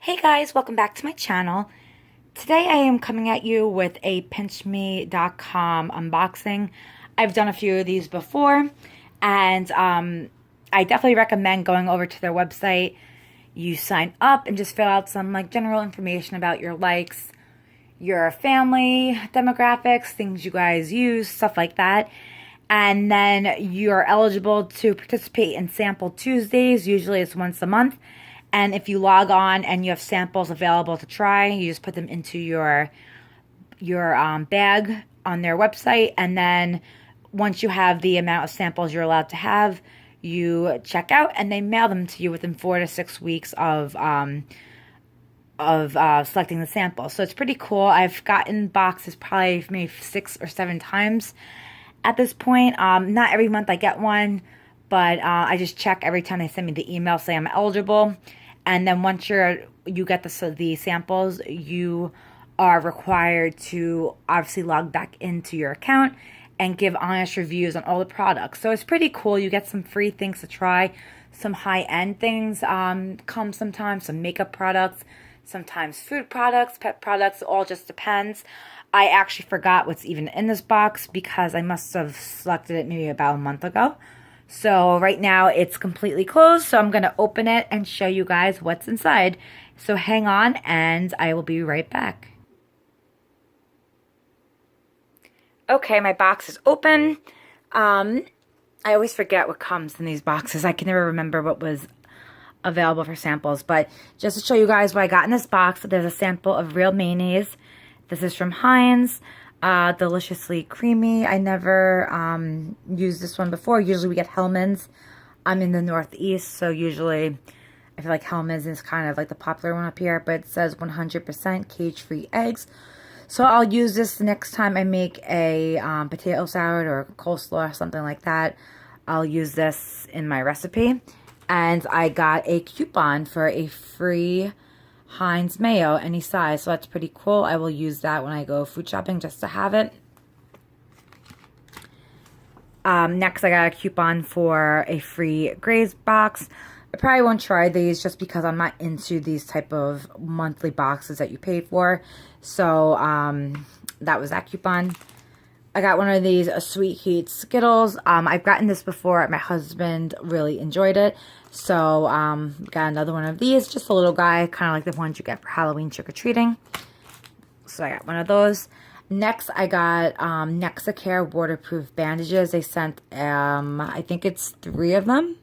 Hey guys, welcome back to my channel. Today I am coming at you with a PINCHme.com unboxing. I've done a few of these before, and I definitely recommend going over to their website. You sign up and just fill out some general information about your likes, your family demographics, things you guys use, stuff like that. And then you're eligible to participate in Sample Tuesdays. Usually it's once a month. And if you log on and you have samples available to try, you just put them into your bag on their website. And then once you have the amount of samples you're allowed to have, you check out and they mail them to you within 4 to 6 weeks of selecting the samples. So it's pretty cool. I've gotten boxes probably maybe 6 or 7 times at this point. Not every month I get one, but I just check every time they send me the email, say I'm eligible. And then once you get the samples, you are required to obviously log back into your account and give honest reviews on all the products. So it's pretty cool. You get some free things to try. Some high-end things come sometimes, some makeup products, sometimes food products, pet products, it all just depends. I actually forgot what's even in this box because I must have selected it maybe about a month ago. So right now it's completely closed, so I'm going to open it and show you guys what's inside. So hang on and I will be right back. Okay, my box is open. I always forget what comes in these boxes. I can never remember what was available for samples, but just to show you guys what I got in this box, there's a sample of real mayonnaise. This is from Heinz. Deliciously creamy. I never used this one before. Usually we get Hellmann's. I'm in the Northeast, so usually I feel like Hellmann's is kind of like the popular one up here, but it says 100% cage-free eggs. So I'll use this the next time I make a potato salad or coleslaw or something like that. I'll use this in my recipe. And I got a coupon for a free Heinz mayo, any size, so that's pretty cool. I will use that when I go food shopping just to have it. Next, I got a coupon for a free Graze box. I probably won't try these just because I'm not into these type of monthly boxes that you pay for. So that was that coupon. I got one of these Sweet Heat Skittles. I've gotten this before. My husband really enjoyed it. So, got another one of these. Just a little guy, kind of like the ones you get for Halloween trick-or-treating. So, I got one of those. Next, I got Nexacare waterproof bandages. They sent, I think it's 3 of them.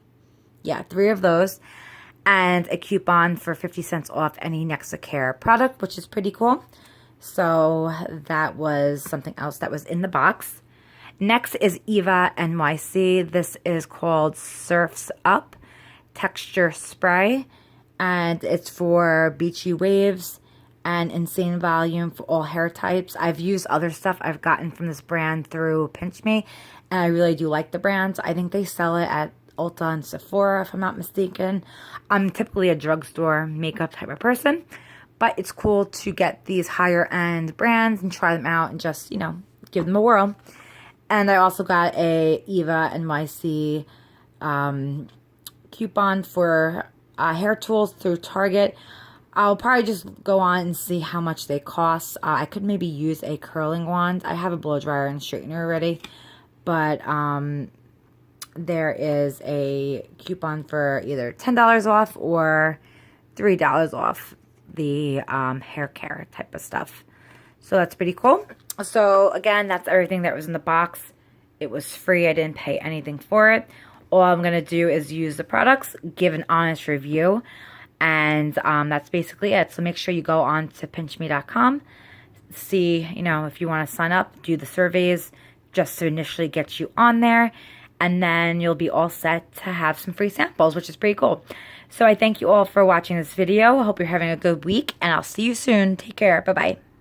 Yeah, 3 of those. And a coupon for 50 cents off any Nexacare product, which is pretty cool. So that was something else that was in the box. Next is Eva NYC. This is called Surfs Up Texture Spray. And it's for beachy waves and insane volume for all hair types. I've used other stuff I've gotten from this brand through PINCHme. And I really do like the brand. I think they sell it at Ulta and Sephora, if I'm not mistaken. I'm typically a drugstore makeup type of person. But it's cool to get these higher end brands and try them out and just, you know, give them a whirl. And I also got a Eva NYC coupon for hair tools through Target. I'll probably just go on and see how much they cost. I could maybe use a curling wand. I have a blow dryer and straightener already. But there is a coupon for either $10 off or $3 off the hair care type of stuff. So that's pretty cool. So again, that's everything that was in the box. It was free. I didn't pay anything for it. All I'm going to do is use the products, give an honest review, and that's basically it. So make sure you go on to PINCHme.com, see, you know, if you want to sign up, do the surveys just to initially get you on there, and then you'll be all set to have some free samples, which is pretty cool. So I thank you all for watching this video. I hope you're having a good week, and I'll see you soon. Take care. Bye-bye.